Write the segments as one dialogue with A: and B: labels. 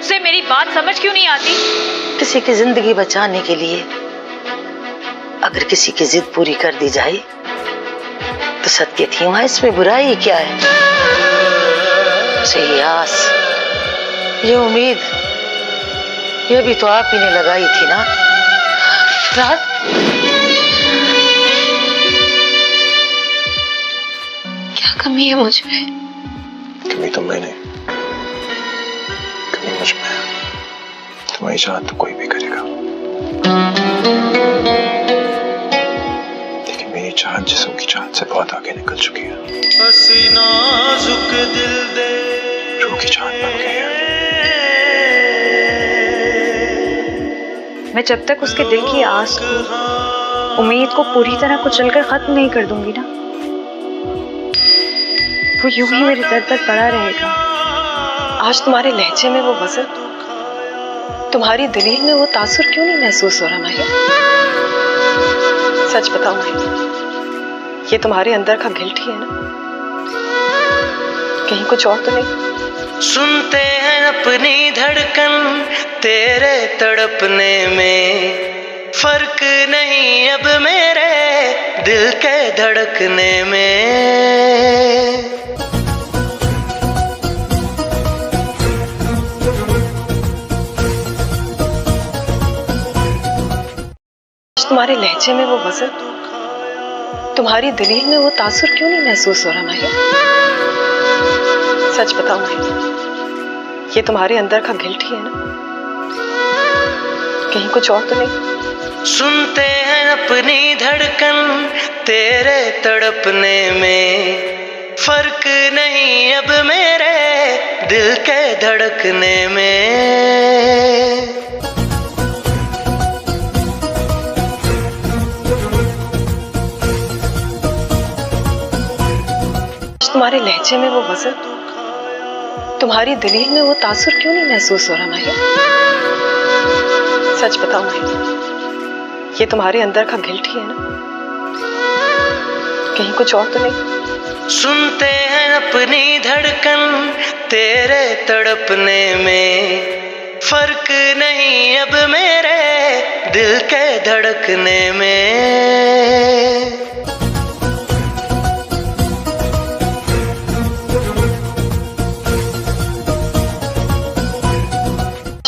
A: उसे मेरी बात समझ क्यों नहीं आती?
B: किसी की जिंदगी बचाने के लिए अगर किसी की जिद पूरी कर दी जाए तो सत्य थी वहां, इसमें बुराई क्या है? ये आस, ये उम्मीद, ये भी तो आप ही ने लगाई थी ना रात?
C: क्या कमी है मुझ में?
D: कमी तो मैंने, कमी मुझ में। तुम्हारी चाहत तो कोई भी करेगा, लेकिन मेरी चाहत जिस्म की चाहत से बहुत आगे निकल चुकी है। नाजुक दिल दे रूह की चाहत बन गई है।
A: मैं जब तक उसके दिल की आस को, उम्मीद को पूरी तरह कुचलकर खत्म नहीं कर दूंगी ना, वो यूं ही मेरे दर पर पड़ा रहेगा।
C: आज तुम्हारे लहजे में वो वज़न, तुम्हारी दलील में वो तासुर क्यों नहीं महसूस हो रहा माही? सच बताओ माही, ये तुम्हारे अंदर का गिल्ट ही है ना? कहीं कुछ और तो नहीं?
E: सुनते हैं अपनी धड़कन तेरे तड़पने में, फर्क नहीं अब मेरे दिल के धड़कने में।
C: तुम्हारे लहजे में वो वज़न, तुम्हारी दलील में वो तासुर क्यों नहीं महसूस हो रहा माही? सच बताओ माही, ये तुम्हारे अंदर का गिल्ट ही है ना? कहीं कुछ और तो नहीं?
E: सुनते हैं अपनी धड़कन तेरे तड़पने में, फर्क नहीं अब मेरे दिल के धड़कने में।
C: तुम्हारे लहजे में वो वज़न, तुम्हारी दलील में वो तासुर क्यों नहीं महसूस हो रहा माही? सच बताओ माही, ये तुम्हारे अंदर का गिल्ट ही है ना? कहीं कुछ और तो नहीं?
E: सुनते हैं अपनी धड़कन तेरे तड़पने में, फर्क नहीं अब मेरे दिल के धड़कने में।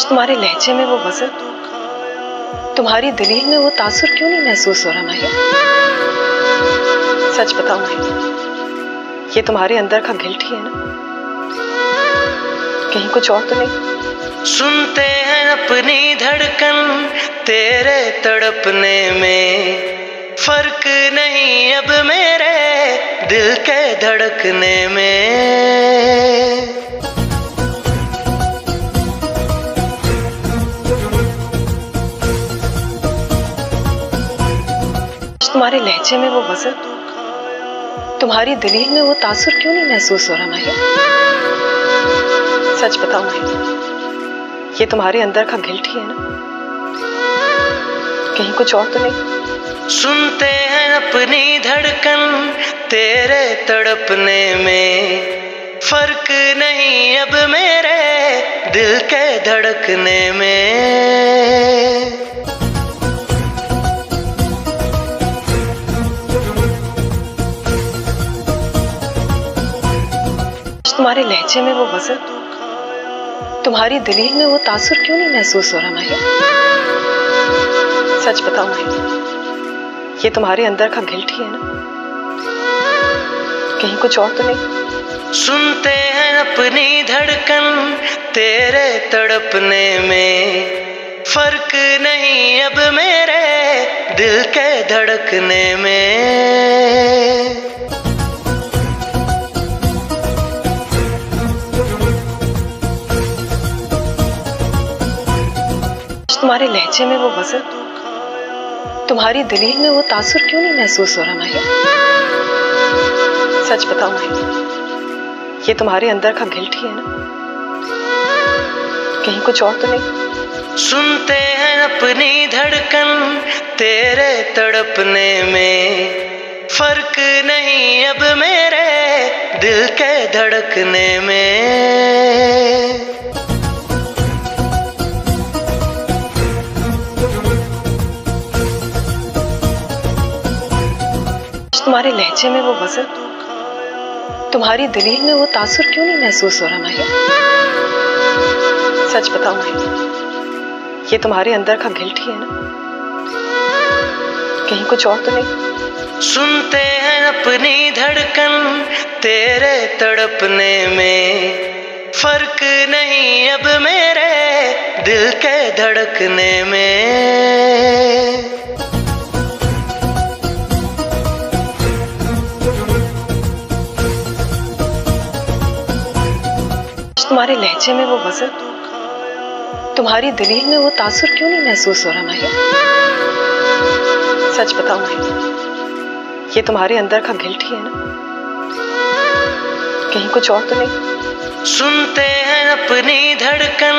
C: तुम्हारे लहजे में वो वज़न, तुम्हारी दलील में वो तासुर क्यों नहीं महसूस हो रहा माही? सच बताओ माही, ये तुम्हारे अंदर का गिल्ट ही है ना? कहीं कुछ और तो नहीं?
E: सुनते हैं अपनी धड़कन तेरे तड़पने में, फर्क नहीं अब मेरे दिल के धड़कने में।
C: तुम्हारे लहजे में वो वज़न, तुम्हारी दलील में वो तासुर क्यों नहीं महसूस हो रहा माही? सच बताओ माही, ये तुम्हारे अंदर का गिल्ट ही है ना? कहीं कुछ और तो नहीं?
E: सुनते हैं अपनी धड़कन तेरे तड़पने में, फर्क नहीं अब मेरे दिल के धड़कने में।
C: तुम्हारे लहजे में वो वज़न, तुम्हारी दलील में वो तासुर क्यों नहीं महसूस हो रहा माही? सच बताओ माही, ये तुम्हारे अंदर का गिल्ट ही है ना? कहीं कुछ और तो नहीं?
E: सुनते हैं अपनी धड़कन तेरे तड़पने में, फर्क नहीं अब मेरे दिल के धड़कने में।
C: तुम्हारे लहजे में वो वज़न, तुम्हारी दलील में वो तासुर क्यों नहीं महसूस हो रहा माही? सच बताओ माही, ये तुम्हारे अंदर का गिल्ट ही है ना? कहीं कुछ और तो नहीं?
E: सुनते हैं अपनी धड़कन तेरे तड़पने में, फर्क नहीं अब मेरे दिल के धड़कने में।
C: तुम्हारे लहजे में वो वज़न, तुम्हारी दलील में वो तासुर क्यों नहीं महसूस हो रहा माही? सच बताओ माही, ये तुम्हारे अंदर का गिल्ट ही है ना? कहीं कुछ और तो नहीं?
E: सुनते हैं अपनी धड़कन तेरे तड़पने में, फर्क नहीं अब मेरे दिल के धड़कने में।
C: तुम्हारे लहजे में वो वज़न, तुम्हारी दलील में वो तासुर क्यों नहीं महसूस हो रहा माही? सच बताओ माही, ये तुम्हारे अंदर का गिल्ट ही है ना? कहीं कुछ और तो नहीं?
E: सुनते हैं अपनी धड़कन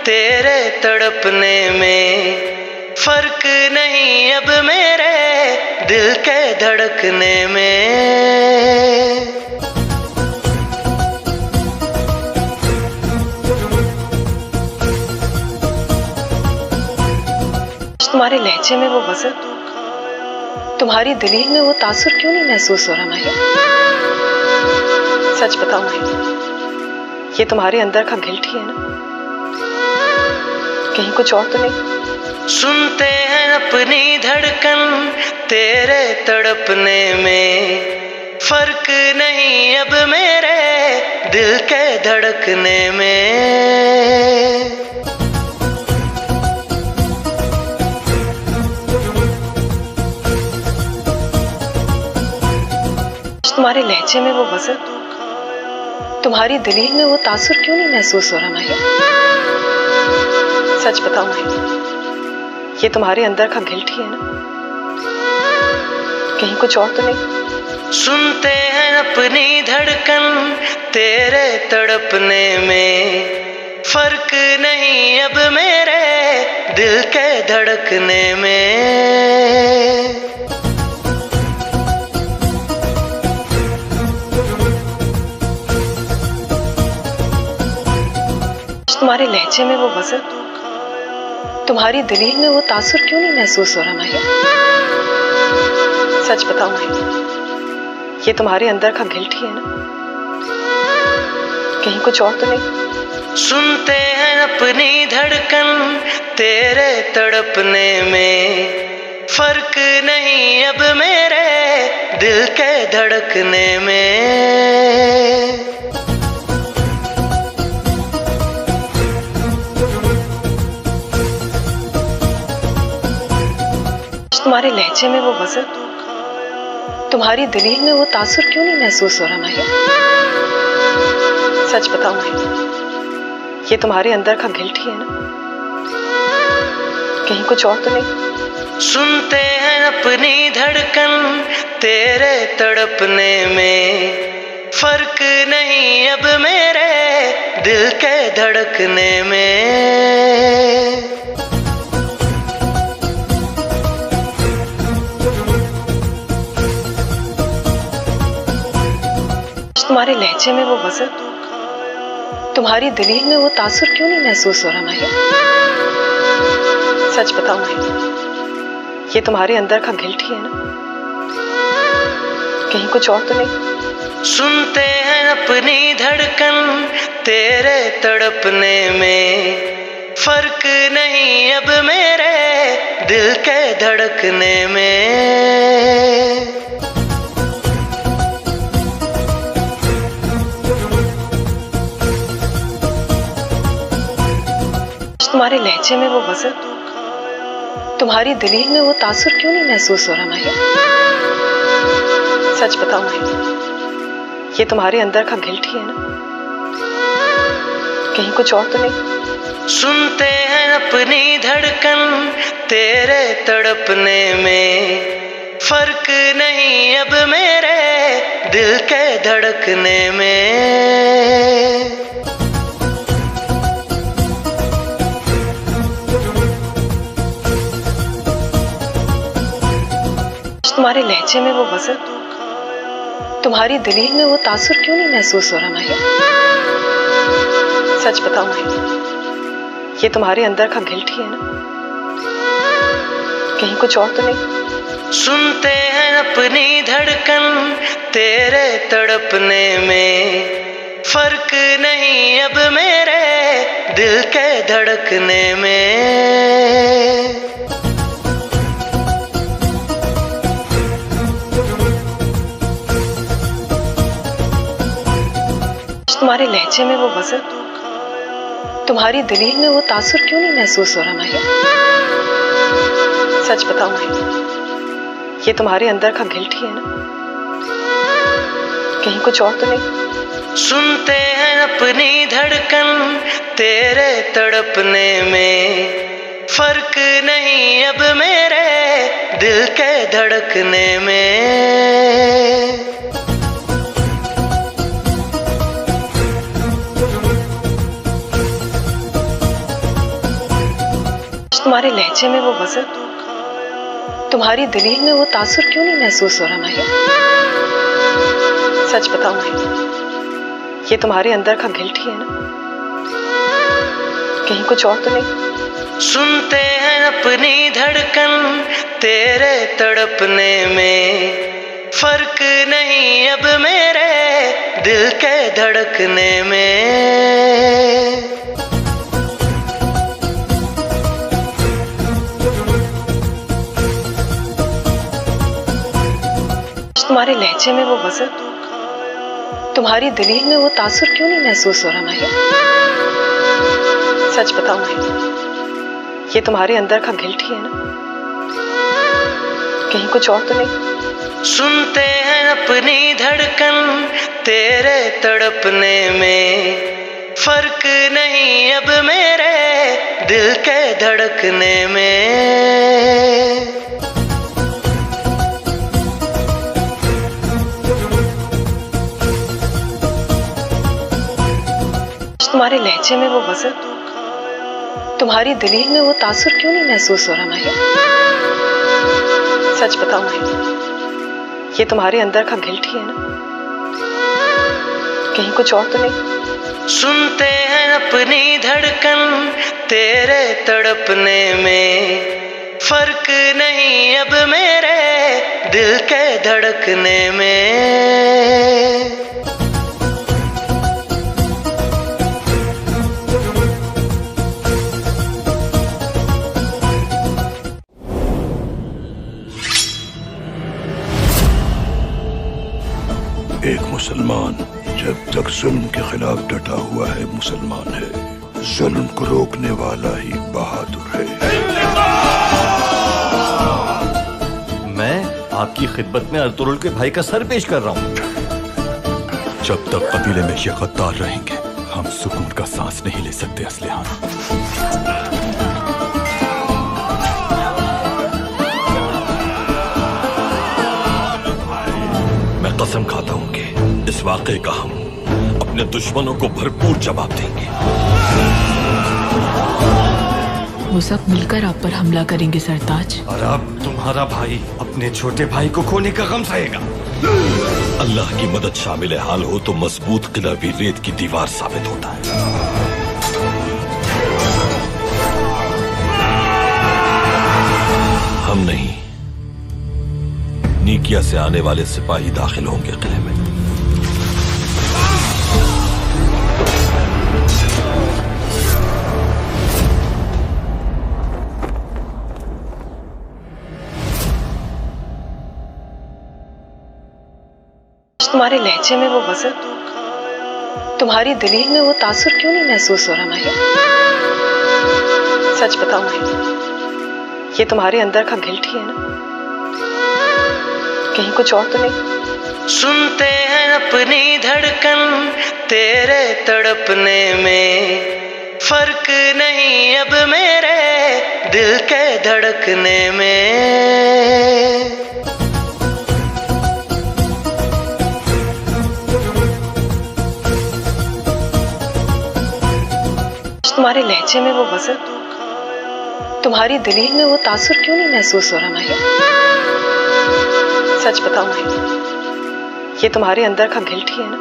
E: तेरे तड़पने में, फर्क नहीं अब मेरे दिल के धड़कने में।
C: तुम्हारे लहजे में वो वज़न, तुम्हारी दलील में वो तासुर क्यों नहीं महसूस हो रहा माही? सच बताओ माही, ये तुम्हारे अंदर का गिल्ट ही है ना? कहीं कुछ और तो नहीं?
E: सुनते हैं अपनी धड़कन तेरे तड़पने में, फर्क नहीं अब मेरे दिल के धड़कने में।
C: तुम्हारे लहजे में वो वज़न, तुम्हारी दलील में वो तासुर क्यों नहीं महसूस हो रहा माही? सच बताओ माही, ये तुम्हारे अंदर का गिल्ट ही है ना? कहीं कुछ और तो नहीं?
E: सुनते हैं अपनी धड़कन तेरे तड़पने में, फर्क नहीं अब मेरे दिल के धड़कने में।
C: तुम्हारे लहजे में वो वज़न, तुम्हारी दलील में वो तासुर क्यों नहीं महसूस हो रहा माही? सच बताओ माही, ये तुम्हारे अंदर का गिल्ट ही है ना? कहीं कुछ और तो नहीं?
E: सुनते हैं अपनी धड़कन तेरे तड़पने में, फर्क नहीं अब मेरे दिल के धड़कने में।
C: तुम्हारे लहजे में वो वज़न, तुम्हारी दलील में वो तासुर क्यों नहीं महसूस हो रहा माही? सच बताओ माही, ये तुम्हारे अंदर का गिल्ट ही है ना? कहीं कुछ और तो नहीं?
E: सुनते हैं अपनी धड़कन तेरे तड़पने में, फर्क नहीं अब मेरे दिल के धड़कने में।
C: तुम्हारे लहजे में वो वज़न, तुम्हारी दलील में वो तासुर क्यों नहीं महसूस हो रहा माही? सच बताओ माही, ये तुम्हारे अंदर का गिल्ट ही है ना? कहीं कुछ और तो नहीं?
E: सुनते हैं अपनी धड़कन तेरे तड़पने में, फर्क नहीं अब मेरे दिल के धड़कने में।
C: तुम्हारे लहजे में वो वज़न, तुम्हारी दलील में वो तासुर क्यों नहीं महसूस हो रहा माही? सच बताओ माही, ये तुम्हारे अंदर का गिल्ट ही है ना? कहीं कुछ और तो नहीं?
E: सुनते हैं अपनी धड़कन तेरे तड़पने में, फर्क नहीं अब मेरे दिल के धड़कने में।
C: तुम्हारे लहजे में वो वज़न, तुम्हारी दलील में वो तासुर क्यों नहीं महसूस हो रहा माही? सच बताओ माही, ये तुम्हारे अंदर का गिल्ट ही है ना? कहीं कुछ और तो नहीं?
E: सुनते हैं अपनी धड़कन तेरे तड़पने में, फर्क नहीं अब मेरे दिल के धड़कने में।
C: तुम्हारे लहजे में वो वज़न, तुम्हारी दलील में वो तासुर क्यों नहीं महसूस हो रहा माही? सच बताओ माही, ये तुम्हारे अंदर का गिल्ट ही है ना? कहीं कुछ और तो नहीं?
E: सुनते हैं अपनी धड़कन तेरे तड़पने में, फर्क नहीं अब मेरे दिल के धड़कने में।
C: तुम्हारे लहजे में वो वज़न, तुम्हारी दलील में वो तासुर क्यों नहीं महसूस हो रहा माही? सच बताओ माही, ये तुम्हारे अंदर का गिल्ट ही है ना? कहीं कुछ और तो नहीं?
E: सुनते हैं अपनी धड़कन तेरे तड़पने में, फर्क नहीं अब मेरे दिल के धड़कने में।
C: तुम्हारे लहजे में वो वज़न, तुम्हारी दलील में वो तासुर क्यों नहीं महसूस हो रहा माही? सच बताओ माही, ये तुम्हारे अंदर का गिल्ट ही है ना? कहीं कुछ और तो नहीं?
E: सुनते हैं अपनी धड़कन तेरे तड़पने में, फर्क नहीं अब मेरे दिल के धड़कने में।
C: तुम्हारे लहजे में वो वज़न, तुम्हारी दलील में वो तासुर क्यों नहीं महसूस हो रहा माही? सच बताओ माही, ये तुम्हारे अंदर का गिल्ट ही है ना? कहीं कुछ और तो नहीं?
E: सुनते हैं अपनी धड़कन तेरे तड़पने में, फर्क नहीं अब मेरे दिल के धड़कने में।
F: एक मुसलमान जब तक जुल्म के खिलाफ डटा हुआ है मुसलमान है, जुल्म को रोकने वाला ही बहादुर है।
G: मैं आपकी खिदमत में अर्तुगरुल के भाई का सर पेश कर रहा हूँ।
F: जब तक कबीले में ये गद्दार रहेंगे हम सुकून का सांस नहीं ले सकते असलिहान। मैं कसम खाता हूं कि इस वाक़े का हम अपने दुश्मनों को भरपूर जवाब देंगे।
H: वो सब मिलकर आप पर हमला करेंगे सरताज।
G: और अब तुम्हारा भाई अपने छोटे भाई को खोने का गम सहेगा।
F: अल्लाह की मदद शामिल हाल हो तो मजबूत किला भी रेत की दीवार साबित होता है। हम नहीं, नीकिया से आने वाले सिपाही दाखिल होंगे किले में।
C: तुम्हारे लहजे में वो वज़न, तुम्हारी दलील में वो तासुर क्यों नहीं महसूस हो रहा माही? सच बताओ माही, ये तुम्हारे अंदर का गिल्ट ही है ना? कहीं कुछ और तो नहीं?
E: सुनते हैं अपनी धड़कन तेरे तड़पने में, फर्क नहीं अब मेरे दिल के धड़कने में।
C: तुम्हारे लहजे में वो वज़न, तुम्हारी दलील में वो तासुर क्यों नहीं महसूस हो रहा माही? सच बताओ माही, ये तुम्हारे अंदर का गिल्ट ही है ना?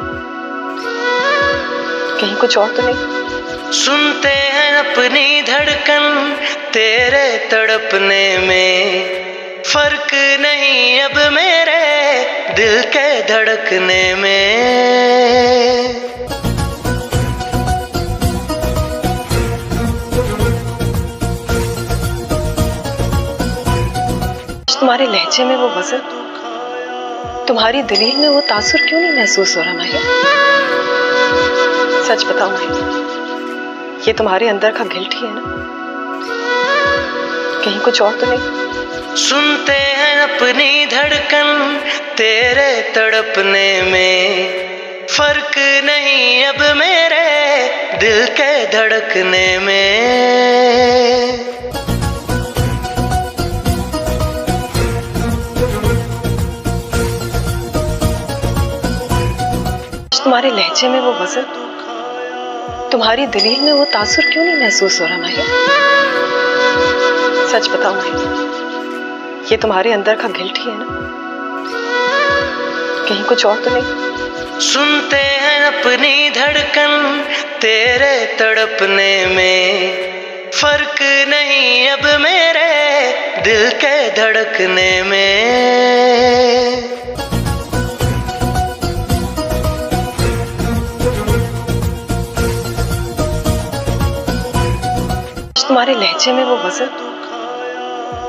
C: कहीं कुछ और तो नहीं?
E: सुनते हैं अपनी धड़कन तेरे तड़पने में, फर्क नहीं अब मेरे दिल के धड़कने में।
C: तुम्हारे लहजे में वो वजन, तुम्हारी दलील में वो तासुर क्यों नहीं महसूस हो रहा माही? सच बताओ माही, ये तुम्हारे अंदर का गिल्ट ही है ना? कहीं कुछ और तो नहीं?
E: सुनते हैं अपनी धड़कन तेरे तड़पने में, फर्क नहीं अब मेरे दिल के धड़कने में।
C: तुम्हारे लहजे में वो वजन, तुम्हारी दलील में वो तासुर क्यों नहीं महसूस हो रहा माही? सच बताओ माही, ये तुम्हारे अंदर का गिल्ट ही है ना? कहीं कुछ और तो नहीं?
E: सुनते हैं अपनी धड़कन तेरे तड़पने में, फर्क नहीं अब मेरे दिल के धड़कने में।
C: तुम्हारे लहजे में वो वजन,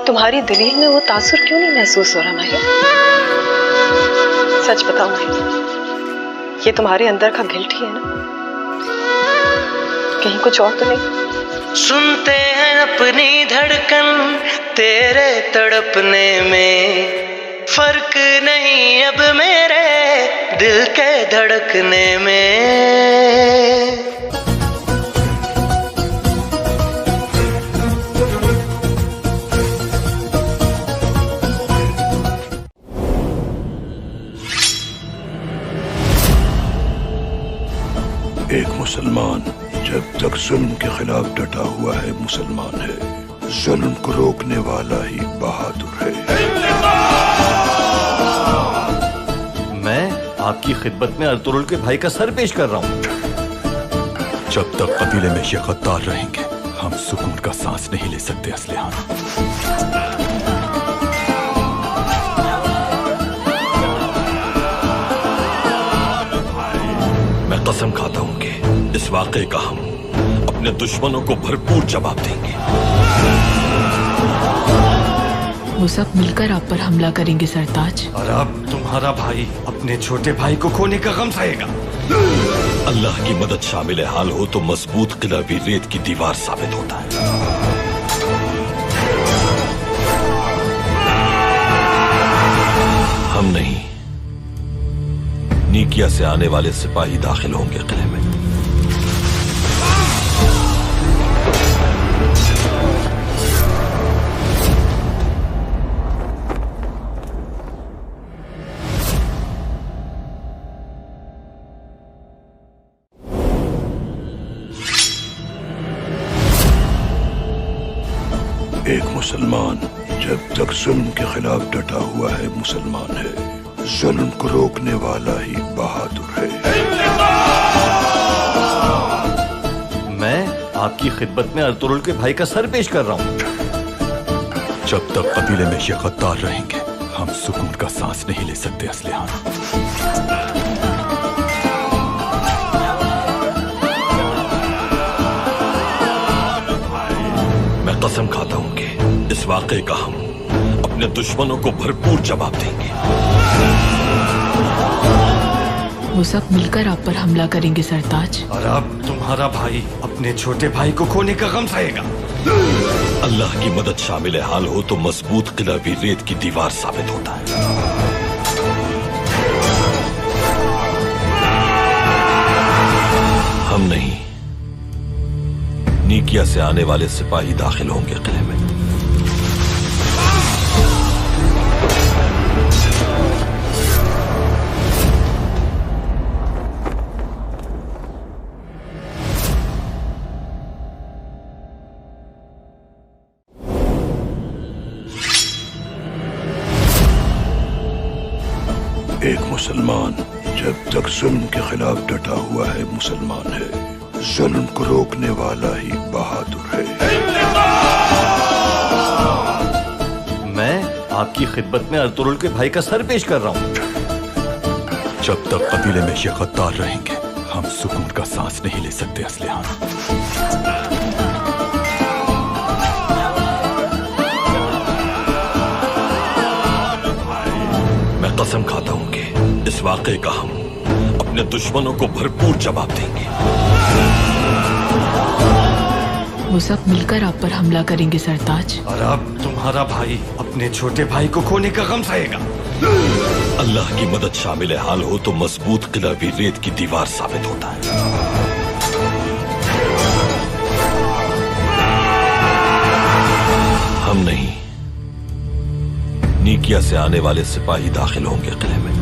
C: तुम्हारी दलील में वो तासुर क्यों नहीं महसूस हो रहा माही? सच बताओ माही, ये तुम्हारे अंदर का गिल्ट ही है ना? कहीं कुछ और तो नहीं?
E: सुनते हैं अपनी धड़कन तेरे तड़पने में, फर्क नहीं अब मेरे दिल के धड़कने में।
F: एक मुसलमान जब तक जुल्म के खिलाफ डटा हुआ है मुसलमान है, जुल्म को रोकने वाला ही बहादुर है।
G: मैं आपकी खिदमत में अर्तुगरुल के भाई का सर पेश कर रहा हूँ।
I: जब तक कबीले में ये गद्दार रहेंगे हम सुकून का सांस नहीं ले सकते असलिहान। मैं कसम खाता हूं कि इस वाक़े का हम अपने दुश्मनों को भरपूर जवाब देंगे।
H: वो सब मिलकर आप पर हमला करेंगे सरताज।
G: और अब तुम्हारा भाई अपने छोटे भाई को खोने का गम सहेगा।
I: अल्लाह की मदद शामिल हाल हो तो मजबूत किला भी रेत की दीवार साबित होता है। हम नहीं, नीकिया से आने वाले सिपाही दाखिल होंगे किले में।
F: एक मुसलमान जब तक जुल्म के खिलाफ डटा हुआ है मुसलमान है, जुल्म को रोकने वाला ही बहादुर है।
G: मैं आपकी खिदमत में अर्तुगरुल के भाई का सर पेश कर रहा हूँ।
I: जब तक कबीले में ये गद्दार रहेंगे हम सुकून का सांस नहीं ले सकते असलिहान। मैं कसम खाता हूं कि इस वाक़े का हम अपने दुश्मनों को भरपूर जवाब देंगे।
H: वो सब मिलकर आप पर हमला करेंगे सरताज।
G: और अब तुम्हारा भाई अपने छोटे भाई को खोने का गम सहेगा।
I: अल्लाह की मदद शामिल हाल हो तो मजबूत किला भी रेत की दीवार साबित होता है। हम नहीं, नीकिया से आने वाले सिपाही दाखिल होंगे किले में।
F: एक मुसलमान जब तक जुल्म के खिलाफ डटा हुआ है मुसलमान है, जुल्म को रोकने वाला ही बहादुर है।
G: मैं आपकी खिदमत में अर्तुगरुल के भाई का सर पेश कर रहा हूँ।
I: जब तक कबीले में ये गद्दार रहेंगे हम सुकून का सांस नहीं ले सकते असलिहान। मैं कसम खाता हूं कि इस वाकये का हम अपने दुश्मनों को भरपूर जवाब देंगे।
H: वो सब मिलकर आप पर हमला करेंगे सरताज।
G: और अब तुम्हारा भाई अपने छोटे भाई को खोने का गम सहेगा।
I: अल्लाह की मदद शामिल हाल हो तो मजबूत किला भी रेत की दीवार साबित होता है। हम नहीं, नीकिया से आने वाले सिपाही दाखिल होंगे किले में।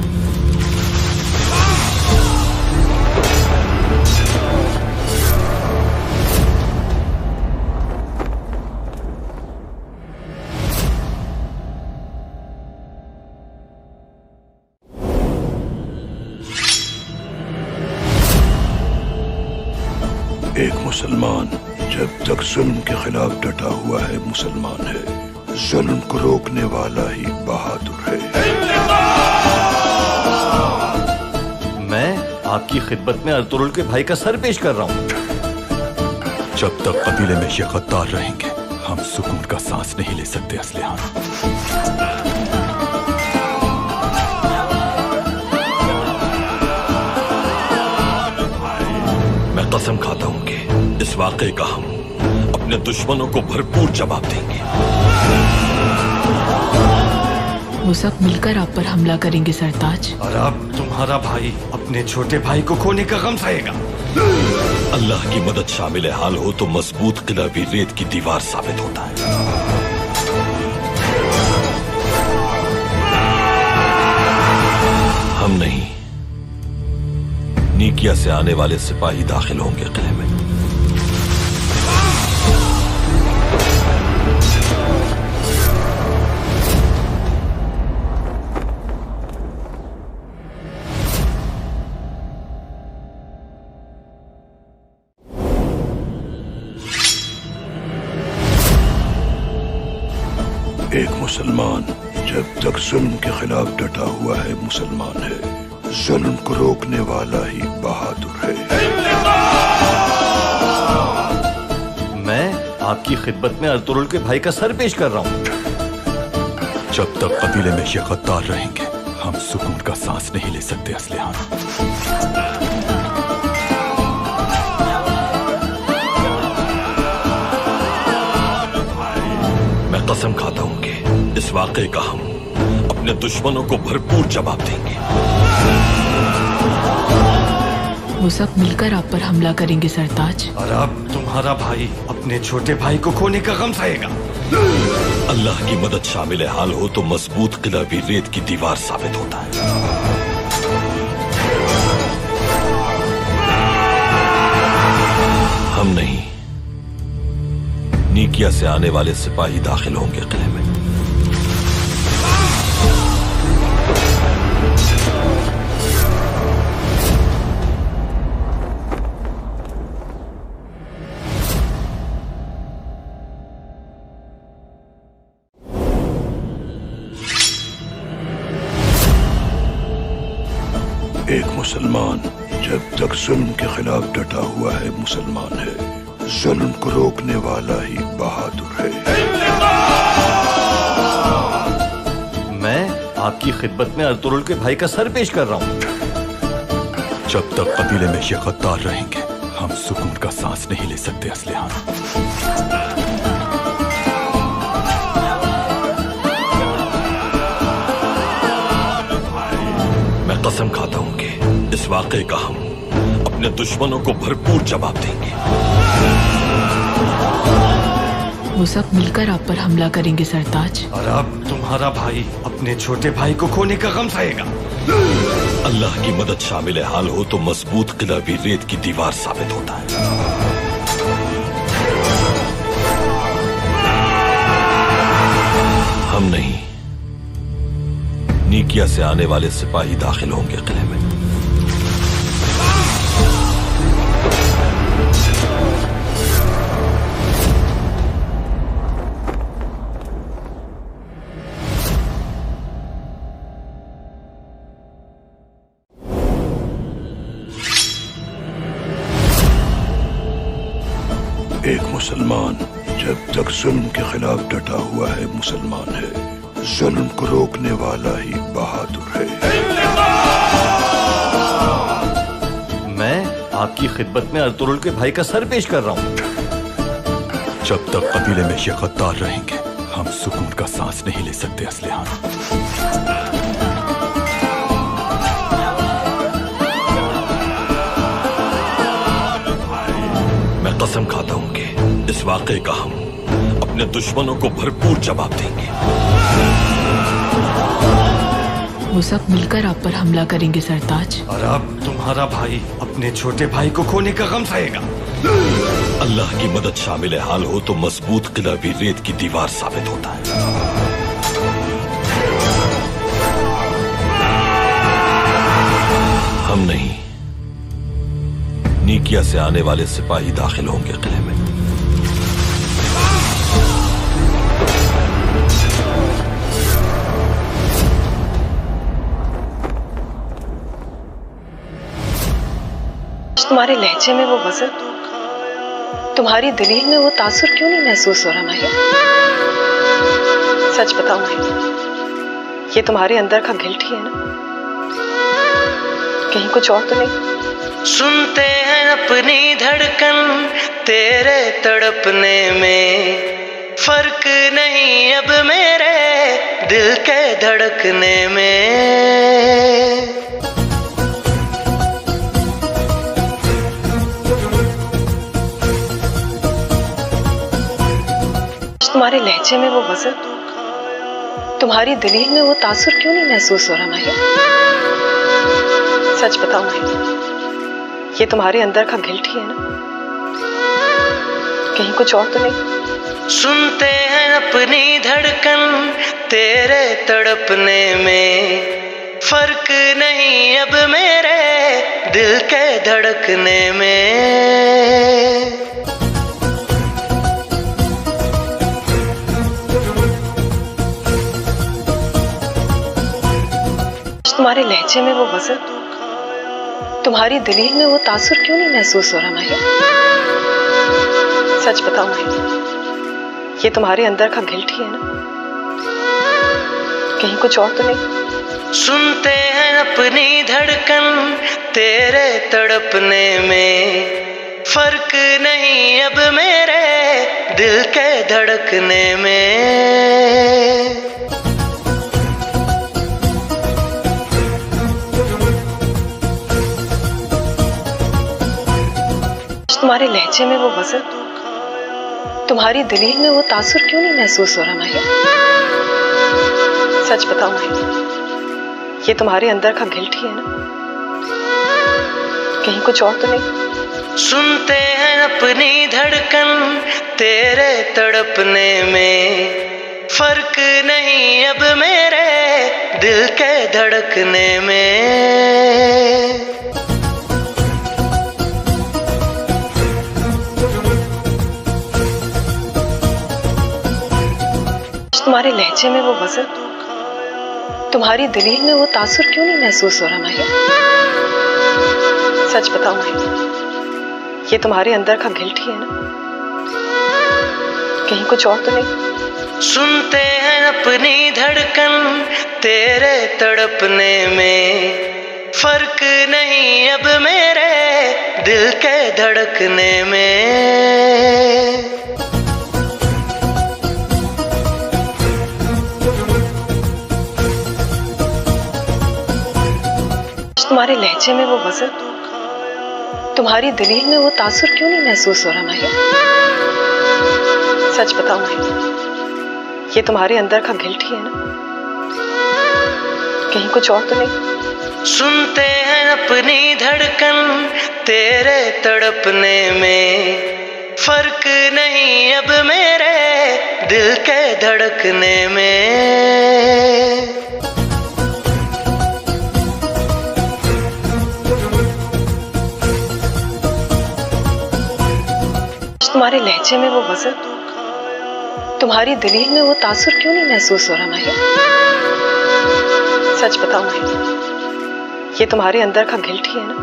F: एक मुसलमान जब तक जुल्म के खिलाफ डटा हुआ है मुसलमान है। जुल्म को रोकने वाला ही बहादुर है।
G: मैं आपकी खिदमत में अर्तुगरुल के भाई का सर पेश कर रहा हूँ।
I: जब तक कबीले में ये गद्दार रहेंगे हम सुकून का सांस नहीं ले सकते असलिहान। मैं कसम खाता हूं कि इस वाकये का हम अपने दुश्मनों को भरपूर जवाब देंगे।
H: वो सब मिलकर आप पर हमला करेंगे सरताज।
G: और अब तुम्हारा भाई अपने छोटे भाई को खोने का गम सहेगा।
I: अल्लाह की मदद शामिल हाल हो तो मजबूत किला भी रेत की दीवार साबित होता है। हम नहीं, नीकिया से आने वाले सिपाही दाखिल होंगे किले में।
F: एक मुसलमान जब तक जुल्म के खिलाफ डटा हुआ है मुसलमान है। जुल्म को रोकने वाला ही बहादुर है।
G: मैं आपकी खिदमत में अर्तुगरुल के भाई का सर पेश कर रहा हूँ।
I: जब तक कबीले में ये गद्दार रहेंगे हम सुकून का सांस नहीं ले सकते असलिहान। मैं कसम खाता हूं कि इस वाकये का हम अपने दुश्मनों को भरपूर जवाब देंगे।
H: वो सब मिलकर आप पर हमला करेंगे सरताज।
G: और अब तुम्हारा भाई अपने छोटे भाई को खोने का गम सहेगा।
I: अल्लाह की मदद शामिल हाल हो तो मजबूत किला भी रेत की दीवार साबित होता है। हम नहीं, नीकिया से आने वाले सिपाही दाखिल होंगे किले में।
F: एक मुसलमान जब तक जुल्म के खिलाफ डटा हुआ है मुसलमान है। जुल्म को रोकने वाला ही बहादुर है।
G: मैं आपकी खिदमत में अर्तुगरुल के भाई का सर पेश कर रहा हूँ।
I: जब तक कबीले में ये गद्दार रहेंगे हम सुकून का सांस नहीं ले सकते असलिहान। मैं कसम खाता हूं कि इस वाकये का हम अपने दुश्मनों को भरपूर जवाब देंगे।
H: वो सब मिलकर आप पर हमला करेंगे सरताज।
G: और अब तुम्हारा भाई अपने छोटे भाई को खोने का गम सहेगा।
I: अल्लाह की मदद शामिल हाल हो तो मजबूत किला भी रेत की दीवार साबित होता है। हम नहीं, नीकिया से आने वाले सिपाही दाखिल होंगे किले में।
F: एक मुसलमान जब तक जुल्म के खिलाफ डटा हुआ है मुसलमान है। जुल्म को रोकने वाला ही बहादुर है।
G: मैं आपकी खिदमत में अर्तुगरुल के भाई का सर पेश कर रहा हूँ।
I: जब तक कबीले में ये गद्दार रहेंगे हम सुकून का सांस नहीं ले सकते असलिहान। मैं कसम खाता हूं कि इस वाकये का हम अपने दुश्मनों को भरपूर जवाब देंगे।
H: वो सब मिलकर आप पर हमला करेंगे सरताज।
G: और अब तुम्हारा भाई अपने छोटे भाई को खोने का गम सहेगा।
I: अल्लाह की मदद शामिल हाल हो तो मजबूत किला भी रेत की दीवार साबित होता है। हम नहीं, नीकिया से आने वाले सिपाही दाखिल होंगे किले में।
C: तुम्हारे लहजे में वो वजन, तुम्हारी दलील में वो तासुर क्यों नहीं महसूस हो रहा माही? सच बताओ माही, ये तुम्हारे अंदर का गिल्ट ही है ना? कहीं कुछ और तो नहीं?
E: सुनते हैं अपनी धड़कन तेरे तड़पने में, फर्क नहीं अब मेरे दिल के धड़कने में।
C: तुम्हारे लहजे में वो वजन, तुम्हारी दलील में वो तासुर क्यों नहीं महसूस हो रहा माही? सच बताओ माही, ये तुम्हारे अंदर का गिल्ट ही है ना? कहीं कुछ और तो नहीं?
E: सुनते हैं अपनी धड़कन तेरे तड़पने में, फर्क नहीं अब मेरे दिल के धड़कने में।
C: तुम्हारे लहजे में वो वजन, तुम्हारी दलील में वो तासुर क्यों नहीं महसूस हो रहा माही? सच बताओ माही, ये तुम्हारे अंदर का गिल्ट ही है ना? कहीं कुछ और तो नहीं?
E: सुनते हैं अपनी धड़कन तेरे तड़पने में, फर्क नहीं अब मेरे दिल के धड़कने में।
C: तुम्हारे लहजे में वो वजन, तुम्हारी दलील में वो तासुर क्यों नहीं महसूस हो रहा माही? सच बताओ माही, ये तुम्हारे अंदर का गिल्ट ही है ना? कहीं कुछ और तो नहीं?
E: सुनते हैं अपनी धड़कन तेरे तड़पने में, फर्क नहीं अब मेरे दिल के धड़कने में।
C: तुम्हारे लहजे में वो वजन, तुम्हारी दलील में वो तासुर क्यों नहीं महसूस हो रहा माही? सच बताओ माही, ये तुम्हारे अंदर का गिल्ट ही है ना? कहीं कुछ और तो नहीं?
E: सुनते हैं अपनी धड़कन तेरे तड़पने में, फर्क नहीं अब मेरे दिल के धड़कने में।
C: तुम्हारे लहजे में वो वजन, तुम्हारी दलील में वो तासुर क्यों नहीं महसूस हो रहा माही? सच बताओ माही, ये तुम्हारे अंदर का गिल्ट ही है ना? कहीं कुछ और तो नहीं?
E: सुनते हैं अपनी धड़कन तेरे तड़पने में, फर्क नहीं अब मेरे दिल के धड़कने में।
C: तुम्हारे लहजे में वो वजन, तुम्हारी दलील में वो तासुर क्यों नहीं महसूस हो रहा माही? सच बताओ माही, ये तुम्हारे अंदर का गिल्ट ही है ना?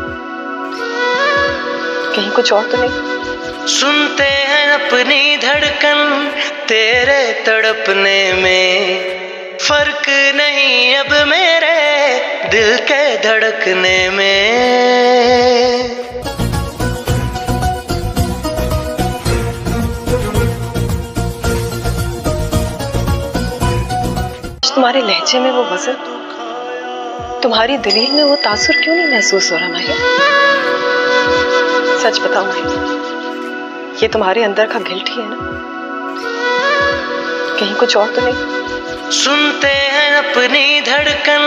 C: कहीं कुछ और तो नहीं?
E: सुनते हैं अपनी धड़कन तेरे तड़पने में, फर्क नहीं अब मेरे दिल के धड़कने में।
C: तुम्हारे लहजे में वो वज़न, तुम्हारी दलील में वो तासुर क्यों नहीं महसूस हो रहा माही? सच बताओ माही, ये तुम्हारे अंदर का गिल्ट ही है ना? कहीं कुछ और तो नहीं?
E: सुनते हैं अपनी धड़कन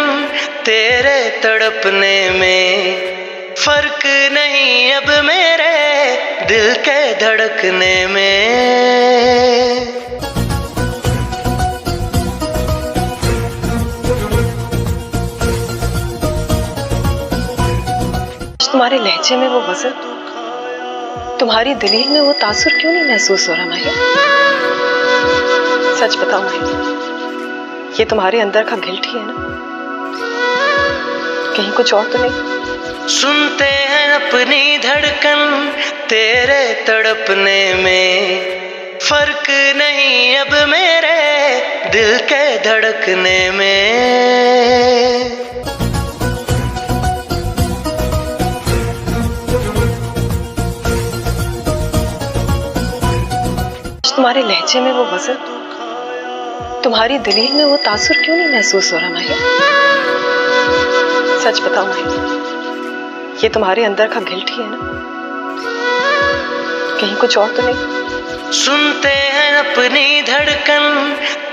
E: तेरे तड़पने में, फर्क नहीं अब मेरे दिल के धड़कने में।
C: तुम्हारे लहजे में वो वज़न, तुम्हारी दलील में वो तासुर क्यों नहीं महसूस हो रहा माही? सच बताओ माही, ये तुम्हारे अंदर का गिल्ट ही है ना? कहीं कुछ और तो नहीं?
E: सुनते हैं अपनी धड़कन तेरे तड़पने में, फर्क नहीं अब मेरे दिल के धड़कने में।
C: तुम्हारे लहजे में वो वज़न, तुम्हारी दलील में वो तासुर क्यों नहीं महसूस हो रहा माही? सच बताओ माही, ये तुम्हारे अंदर का गिल्ट ही है ना? कहीं कुछ और तो नहीं?
E: सुनते हैं अपनी धड़कन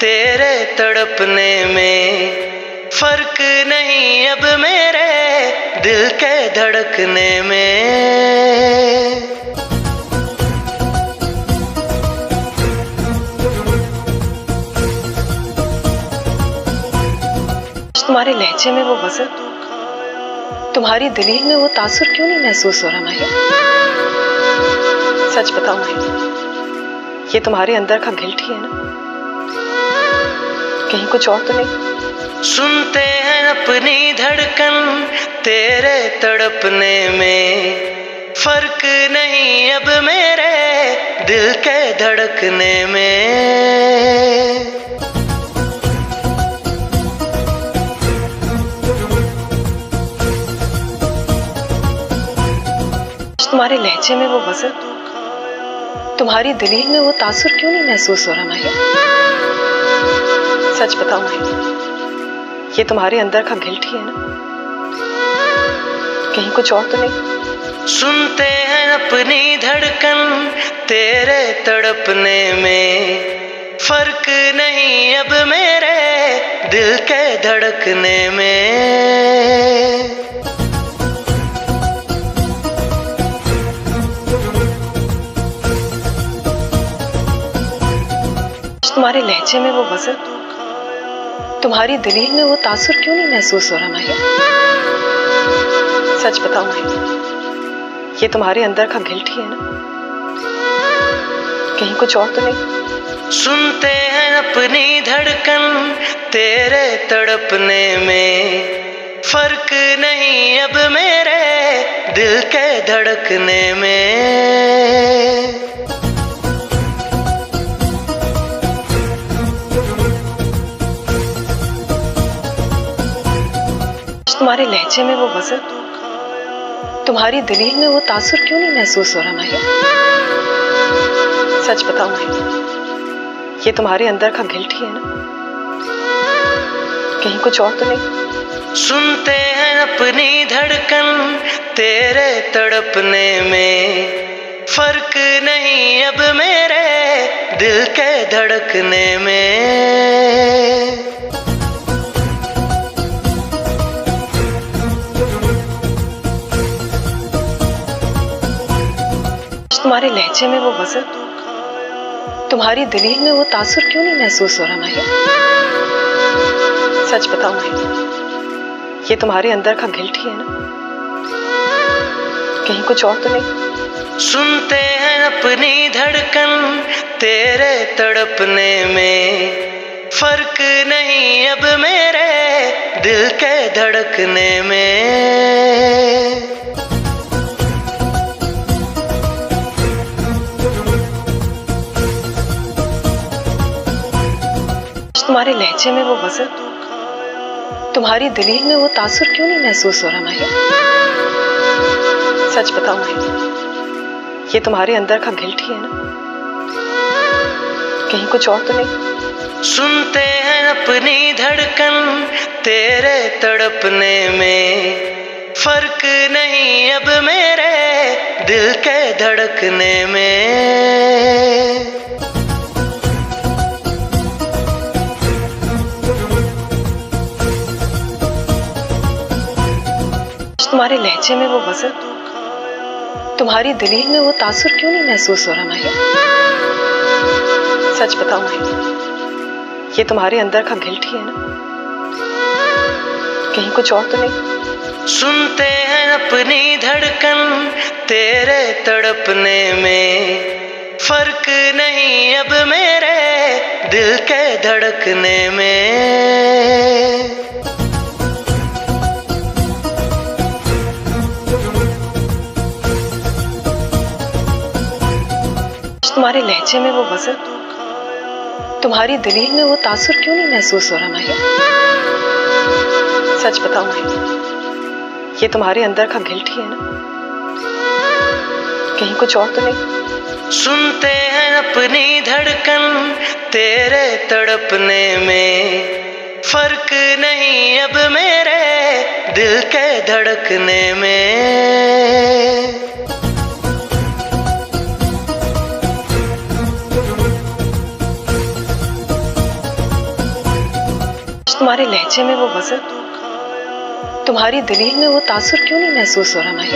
E: तेरे तड़पने में, फर्क नहीं अब मेरे दिल के धड़कने में।
C: तुम्हारे लहजे में वो वज़न, तुम्हारी दलील में वो तासुर क्यों नहीं महसूस हो रहा माही? सच बताओ माही, ये तुम्हारे अंदर का गिल्ट ही है ना? कहीं कुछ और तो नहीं?
E: सुनते हैं अपनी धड़कन तेरे तड़पने में, फर्क नहीं अब मेरे दिल के धड़कने में।
C: तुम्हारे लहजे में वो वज़न, तुम्हारी दलील में वो तासुर क्यों नहीं महसूस हो रहा माही? सच बताओ माही, ये तुम्हारे अंदर का गिल्ट ही है ना? कहीं कुछ और तो नहीं?
E: सुनते हैं अपनी धड़कन तेरे तड़पने में, फर्क नहीं अब मेरे दिल के धड़कने में।
C: तुम्हारे लहजे में वो वज़न, तुम्हारी दलील में वो तासुर क्यों नहीं महसूस हो रहा माही? सच बताओ माही, ये तुम्हारे अंदर का गिल्ट ही है ना? कहीं कुछ और तो नहीं?
E: सुनते हैं अपनी धड़कन तेरे तड़पने में, फर्क नहीं अब मेरे दिल के धड़कने में।
C: तुम्हारे लहजे में वो वज़न, तुम्हारी दलील में वो तासुर क्यों नहीं महसूस हो रहा माही? सच बताओ माही, ये तुम्हारे अंदर का गिल्ट ही है ना? कहीं कुछ और तो नहीं?
E: सुनते हैं अपनी धड़कन तेरे तड़पने में, फर्क नहीं अब मेरे दिल के धड़कने में।
C: तुम्हारे लहजे में वो वज़न, तुम्हारी दलील में वो तासुर क्यों नहीं महसूस हो रहा माही? सच बताओ माही, ये तुम्हारे अंदर का गिल्ट ही है ना? कहीं कुछ और तो नहीं?
E: सुनते हैं अपनी धड़कन तेरे तड़पने में, फर्क नहीं अब मेरे दिल के धड़कने में।
C: तुम्हारे लहजे में वो वजन, तुम्हारी दलील में वो तासुर क्यों नहीं महसूस हो रहा माही? सच बताओ माही, ये तुम्हारे अंदर का गिल्ट ही है ना? कहीं कुछ और तो नहीं?
E: सुनते हैं अपनी धड़कन तेरे तड़पने में, फर्क नहीं अब मेरे दिल के धड़कने में।
C: तुम्हारे लहजे में वो वजन, तुम्हारी दलील में वो तासुर क्यों नहीं महसूस हो रहा माही? सच बताओ माही, ये तुम्हारे अंदर का गिल्ट ही है ना? कहीं कुछ और तो नहीं?
E: सुनते हैं अपनी धड़कन तेरे तड़पने में, फर्क नहीं अब मेरे दिल के धड़कने में।
C: तुम्हारे लहजे में वो वजन, तुम्हारी दलील में वो तासुर क्यों नहीं महसूस हो रहा माही? सच बताओ माही, ये तुम्हारे अंदर का गिल्ट ही है ना? कहीं कुछ और तो नहीं?
E: सुनते हैं अपनी धड़कन तेरे तड़पने में, फर्क नहीं अब मेरे दिल के धड़कने में।
C: तुम्हारे लहजे में वो वजन, तुम्हारी दलील में वो तासुर क्यों नहीं महसूस हो रहा माही?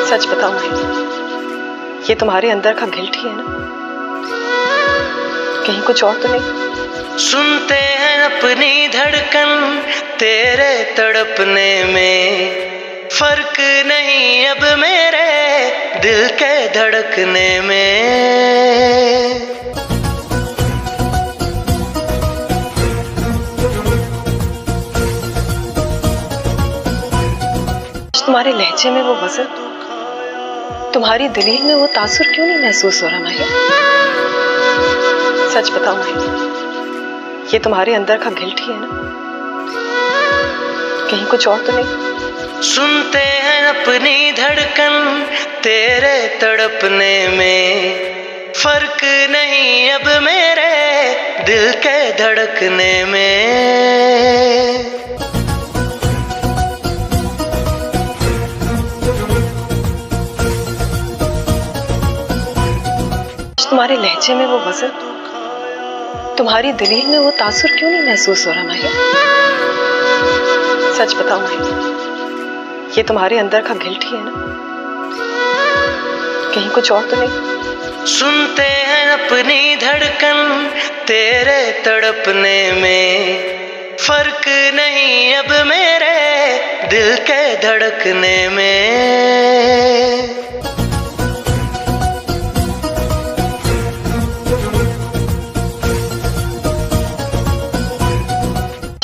C: सच बताओ माही, ये तुम्हारे अंदर का गिल्ट ही है ना? कहीं कुछ और तो नहीं?
E: सुनते हैं अपनी धड़कन तेरे तड़पने में, फर्क नहीं अब मेरे दिल के धड़कने में।
C: तुम्हारे लहजे में वो वजन, तुम्हारी दलील में वो तासुर क्यों नहीं महसूस हो रहा माही? सच बताओ माही, ये तुम्हारे अंदर का गिल्ट ही है ना? कहीं कुछ और तो नहीं?
E: सुनते हैं अपनी धड़कन तेरे तड़पने में, फर्क नहीं अब मेरे दिल के धड़कने में।
C: तुम्हारे लहजे में वो वजन, तुम्हारी दलील में वो तासुर क्यों नहीं महसूस हो रहा माही? सच बताओ माही, ये तुम्हारे अंदर का गिल्ट ही है ना? कहीं कुछ और तो नहीं?
E: सुनते हैं अपनी धड़कन तेरे तड़पने में, फर्क नहीं अब मेरे दिल के धड़कने में।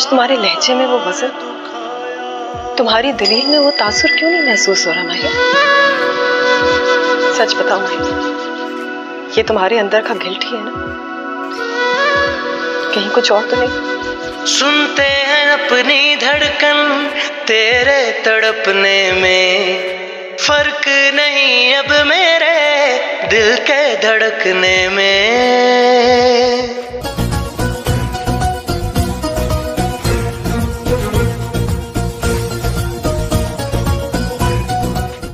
C: तुम्हारे लहजे में वो वजन, तुम्हारी दलील में वो तासुर क्यों नहीं महसूस हो रहा माही? सच बताओ माही, ये तुम्हारे अंदर का गिल्ट ही है ना? कहीं कुछ और तो नहीं?
E: सुनते हैं अपनी धड़कन तेरे तड़पने में, फर्क नहीं अब मेरे दिल के धड़कने में।